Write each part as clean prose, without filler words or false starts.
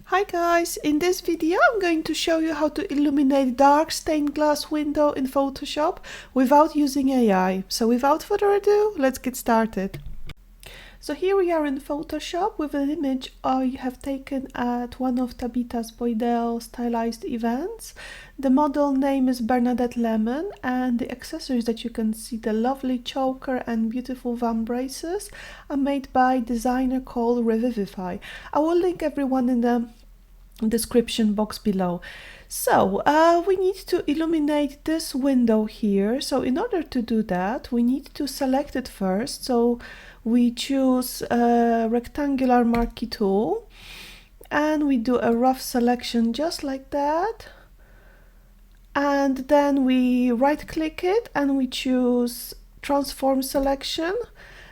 Hi guys, in this video I'm going to show you how to illuminate dark stained glass window in Photoshop without using AI. So without further ado, let's get started. So here we are in Photoshop with an image I have taken at one of Tabitha Boydell stylized events. The model name is Bernadette Lemon, and the accessories that you can see, the lovely choker and beautiful van braces, are made by designer called Revivify. I will link everyone in the description box below. So we need to illuminate this window here. So in order to do that, we need to select it first. So we choose a rectangular marquee tool and we do a rough selection just like that. And then we right click it and we choose transform selection.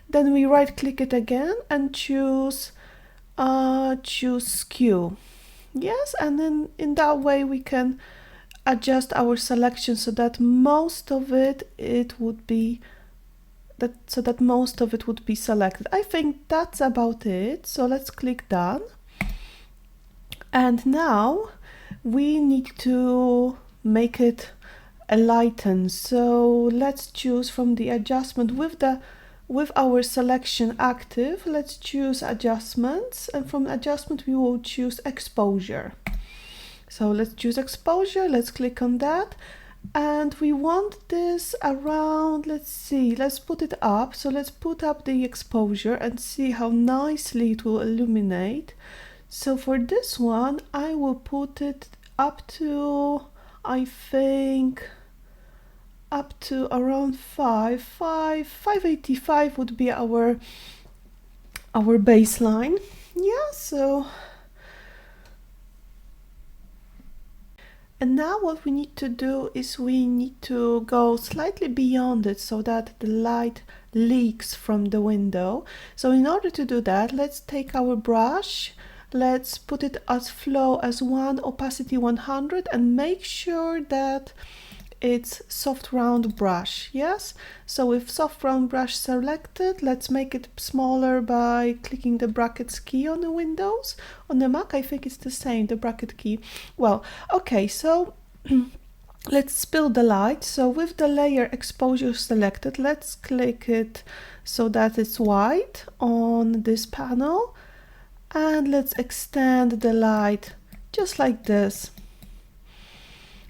Then we right click it again and choose skew. Yes, and then in that way we can adjust our selection so that most of it would be selected. I think that's about it. So let's click done. And now we need to make it a lighten. So let's choose from the adjustment with our selection active. Let's choose adjustments, and from adjustment we will choose exposure. So let's choose exposure, let's click on that, and we want this around, let's put it up. So let's put up the exposure and see how nicely it will illuminate. So for this one I will put it up to, I think, up to around 585 would be our baseline. Yeah, so and now what we need to do is we need to go slightly beyond it so that the light leaks from the window. So in order to do that, let's take our brush, let's put it as flow as 1, opacity 100, and make sure that it's soft round brush. Yes, so with soft round brush selected, let's make it smaller by clicking the brackets key on the Windows. On the Mac I think it's the same, the bracket key. Well, okay, so let's spill the light. So with the layer exposure selected, let's click it so that it's white on this panel, and let's extend the light just like this.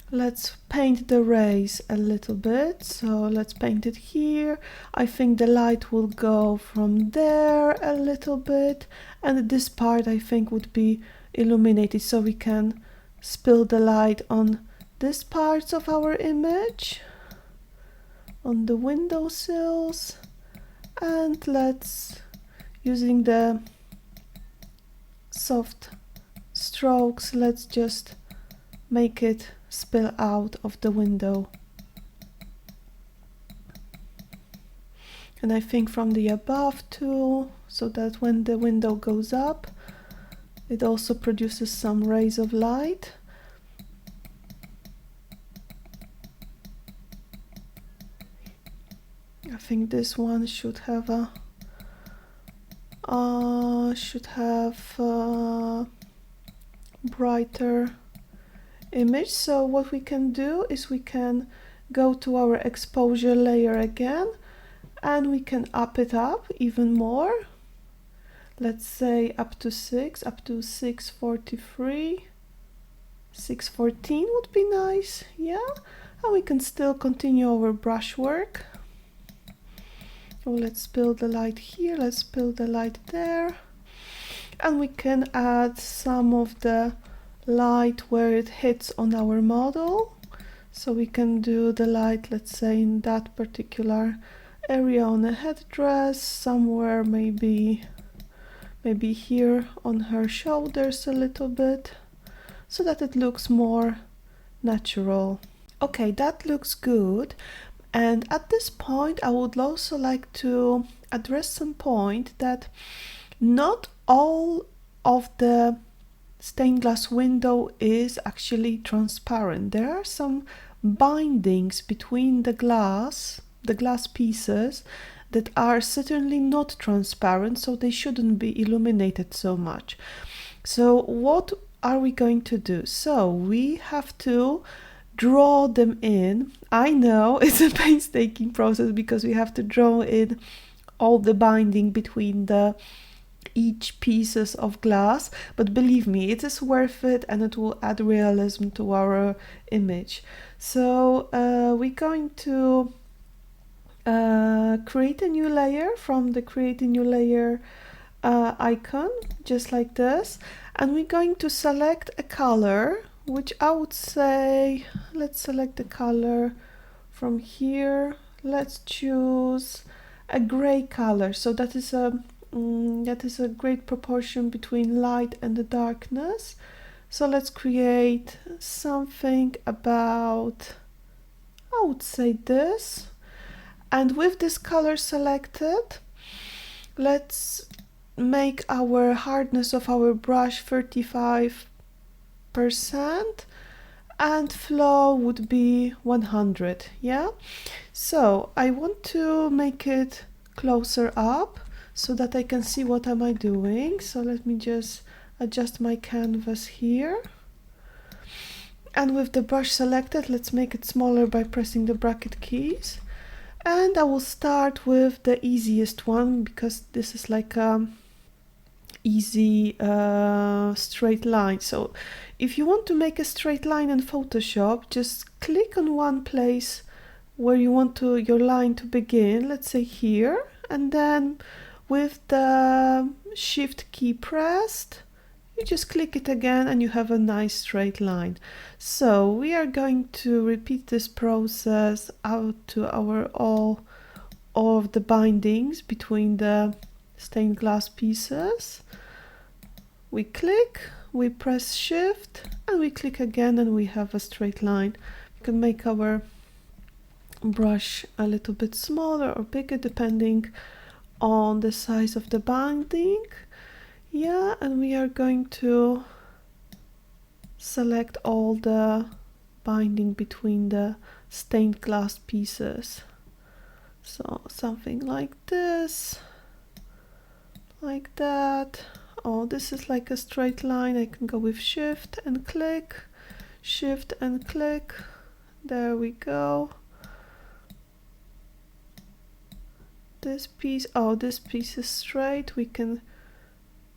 Let's paint the rays a little bit. So let's paint it here. I think the light will go from there a little bit, and this part I think would be illuminated, so we can spill the light on this parts of our image, on the windowsills. And let's, using the soft strokes, let's just make it spill out of the window. And I think from the above too, so that when the window goes up, it also produces some rays of light. I think this one should have a brighter image. So what we can do is we can go to our exposure layer again, and we can up it up even more. Let's say up to 643, 614 would be nice. Yeah, and we can still continue our brush work. So let's spill the light here, let's spill the light there, and we can add some of the light where it hits on our model. So we can do the light, let's say, in that particular area on a headdress, somewhere maybe here on her shoulders a little bit, so that it looks more natural. Okay, that looks good. And at this point I would also like to address some point that not all of the stained glass window is actually transparent. There are some bindings between the glass pieces that are certainly not transparent, so they shouldn't be illuminated so much. So what are we going to do? So we have to draw them in. I know it's a painstaking process because we have to draw in all the binding between each pieces of glass, but believe me, it is worth it and it will add realism to our image. So we're going to create a new layer from the create a new layer icon, just like this, and we're going to select a color, which I would say, let's select the color from here. Let's choose a gray color, so that is a great proportion between light and the darkness. So let's create something about, I would say, this. And with this color selected, let's make our hardness of our brush 35% and flow would be 100. Yeah, so I want to make it closer up so that I can see what am I doing. So let me just adjust my canvas here, and with the brush selected, let's make it smaller by pressing the bracket keys. And I will start with the easiest one because this is like a easy straight line. So if you want to make a straight line in Photoshop, just click on one place where you want your line to begin, let's say here, and then with the shift key pressed, you just click it again and you have a nice straight line. So we are going to repeat this process out to all of the bindings between the stained glass pieces. We click, we press shift, and we click again, and we have a straight line. We can make our brush a little bit smaller or bigger depending on the size of the binding. Yeah, and we are going to select all the binding between the stained glass pieces. So something like this, like that. Oh, this is like a straight line. I can go with shift and click, shift and click. There we go. This piece, oh, this piece is straight. We can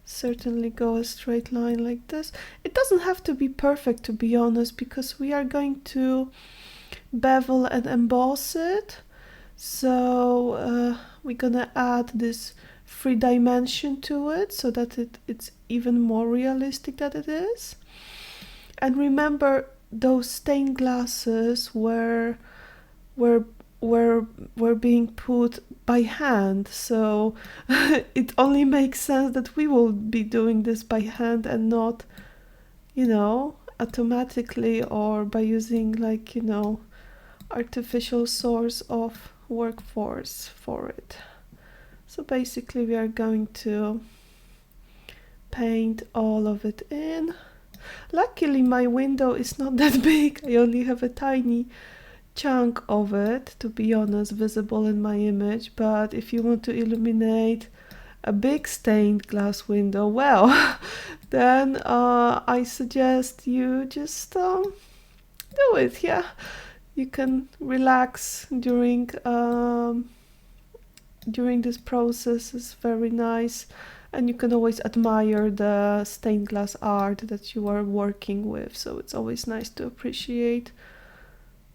certainly go a straight line like this. It doesn't have to be perfect, to be honest, because we are going to bevel and emboss it. So we're gonna add this 3-dimension to it so that it's even more realistic than it is. And remember, those stained glasses were being put by hand, so it only makes sense that we will be doing this by hand and not, you know, automatically or by using, like, you know, artificial source of workforce for it. So basically we are going to paint all of it in. Luckily my window is not that big. I only have a tiny chunk of it, to be honest, visible in my image. But if you want to illuminate a big stained glass window, well, then I suggest you just do it. Yeah, you can relax during this process. It's very nice, and you can always admire the stained glass art that you are working with, so it's always nice to appreciate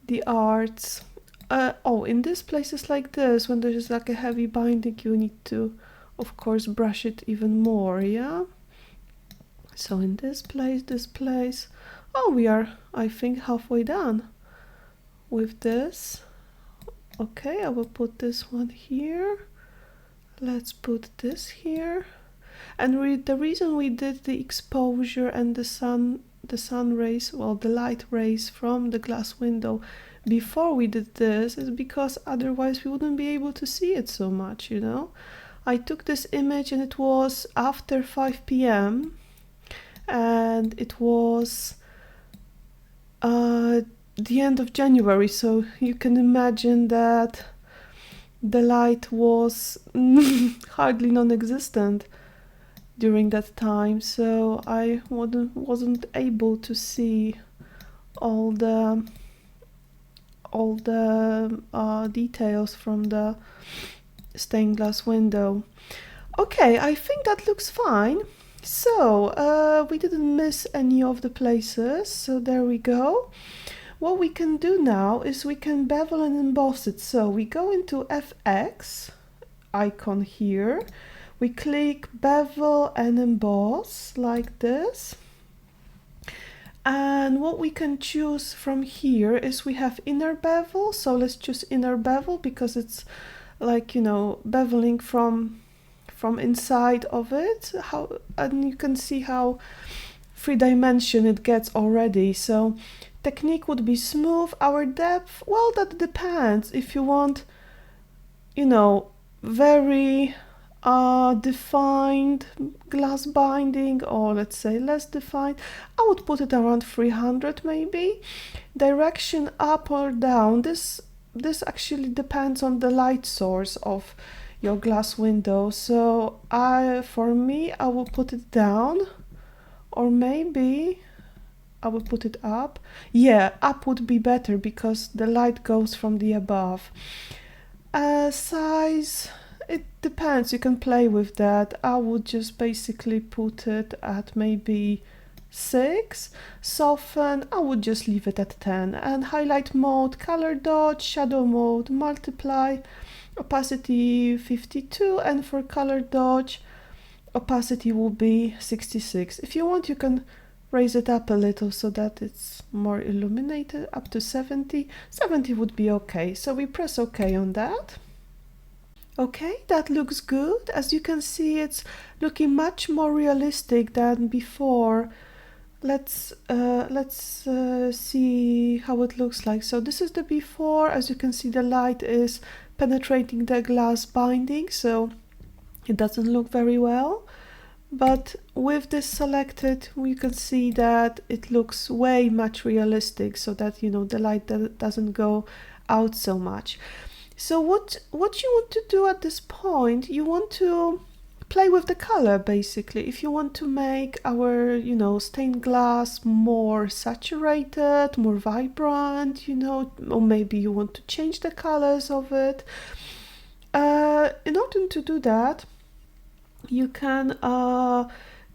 the arts. In these places like this, when there's like a heavy binding, you need to, of course, brush it even more. Yeah, so in this place, oh, we are, I think, halfway done with this. Okay, I will put this one here. Let's put this here. And the reason we did the exposure and the sun rays, well, the light rays from the glass window before we did this is because otherwise we wouldn't be able to see it so much, you know. I took this image and it was after 5 p.m. and it was the end of January, so you can imagine that the light was hardly non-existent during that time, so I wasn't able to see all the details from the stained glass window. Okay, I think that looks fine. So we didn't miss any of the places, so there we go. What we can do now is we can bevel and emboss it. So we go into FX icon here, we click bevel and emboss like this. And what we can choose from here is we have inner bevel. So let's choose inner bevel because it's like, you know, beveling from inside of it. And you can see how 3-dimension it gets already. So technique would be smooth. Our depth, well, that depends. If you want, you know, very defined glass binding, or let's say less defined, I would put it around 300 maybe. Direction up or down, this actually depends on the light source of your glass window. So for me I will put it down, or maybe I will put it up. Yeah, up would be better because the light goes from the above. Size, it depends, you can play with that. I would just basically put it at maybe 6. Soften, I would just leave it at 10. And highlight mode, color dodge, shadow mode, multiply, opacity 52, and for color dodge, opacity will be 66. If you want, you can raise it up a little so that it's more illuminated, up to 70. 70 would be okay. So we press OK on that. Okay, that looks good. As you can see, it's looking much more realistic than before. Let's see how it looks like. So this is the before. As you can see, the light is penetrating the glass binding, so it doesn't look very well. But with this selected, we can see that it looks way much realistic, so that, you know, the light doesn't go out so much. So what you want to do at this point, you want to play with the color basically. If you want to make our, you know, stained glass more saturated, more vibrant, you know, or maybe you want to change the colors of it. In order to do that, you can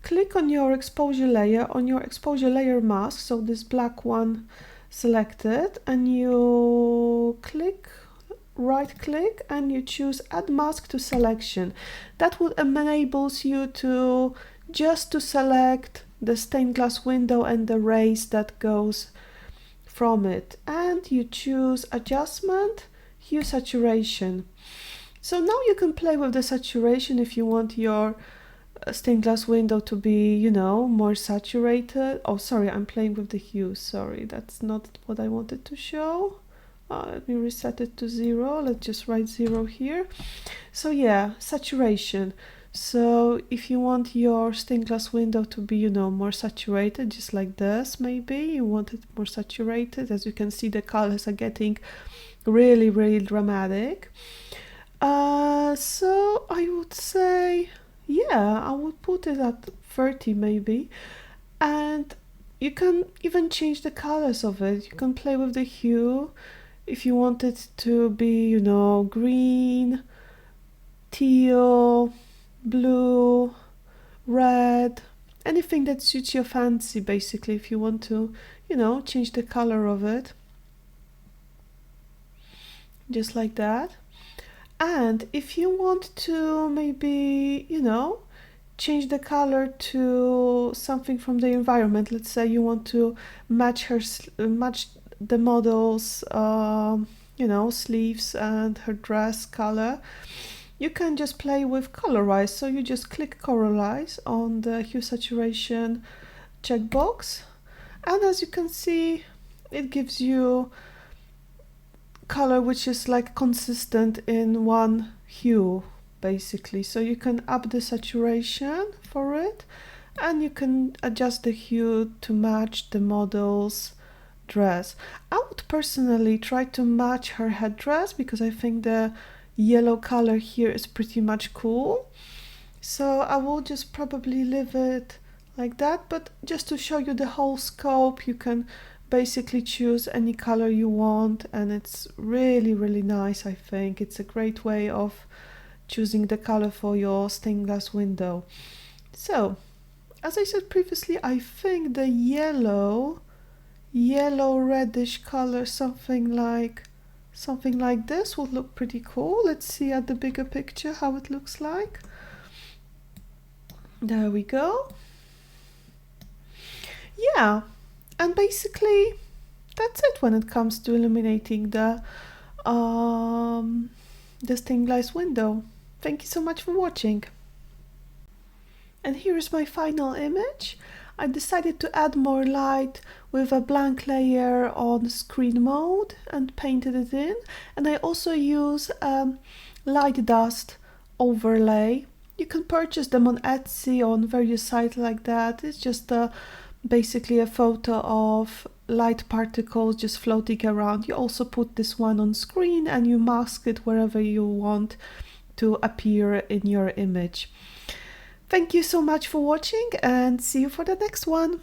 click on your exposure layer mask, so this black one selected, and you right click and you choose add mask to selection. That would enables you to just to select the stained glass window and the rays that goes from it, and you choose adjustment, hue, saturation. So now you can play with the saturation if you want your stained glass window to be, you know, more saturated. Oh, sorry, I'm playing with the hue. Sorry, that's not what I wanted to show. Let me reset it to 0. Let's just write 0 here. So yeah, saturation. So if you want your stained glass window to be, you know, more saturated, just like this, maybe you want it more saturated. As you can see, the colors are getting really, really dramatic. So I would say, yeah, I would put it at 30 maybe. And you can even change the colors of it. You can play with the hue. If you want it to be, you know, green, teal, blue, red, anything that suits your fancy basically, if you want to, you know, change the color of it. Just like that. And if you want to maybe, you know, change the color to something from the environment, let's say you want to match the model's you know, sleeves and her dress color, you can just play with colorize. So you just click colorize on the hue saturation checkbox, and as you can see, it gives you color which is like consistent in one hue basically. So you can up the saturation for it, and you can adjust the hue to match the model's dress. I would personally try to match her headdress because I think the yellow color here is pretty much cool. So I will just probably leave it like that, but just to show you the whole scope, you can basically choose any color you want, and it's really, really nice. I think it's a great way of choosing the color for your stained glass window. So, as I said previously, I think the yellow reddish color, something like this would look pretty cool. Let's see at the bigger picture how it looks like. There we go. Yeah, and basically that's it when it comes to illuminating the stained glass window. Thank you so much for watching. And here is my final image. I decided to add more light with a blank layer on screen mode and painted it in. And I also use light dust overlay. You can purchase them on Etsy, on various sites like that. It's just basically a photo of light particles just floating around. You also put this one on screen and you mask it wherever you want to appear in your image. Thank you so much for watching, and see you for the next one.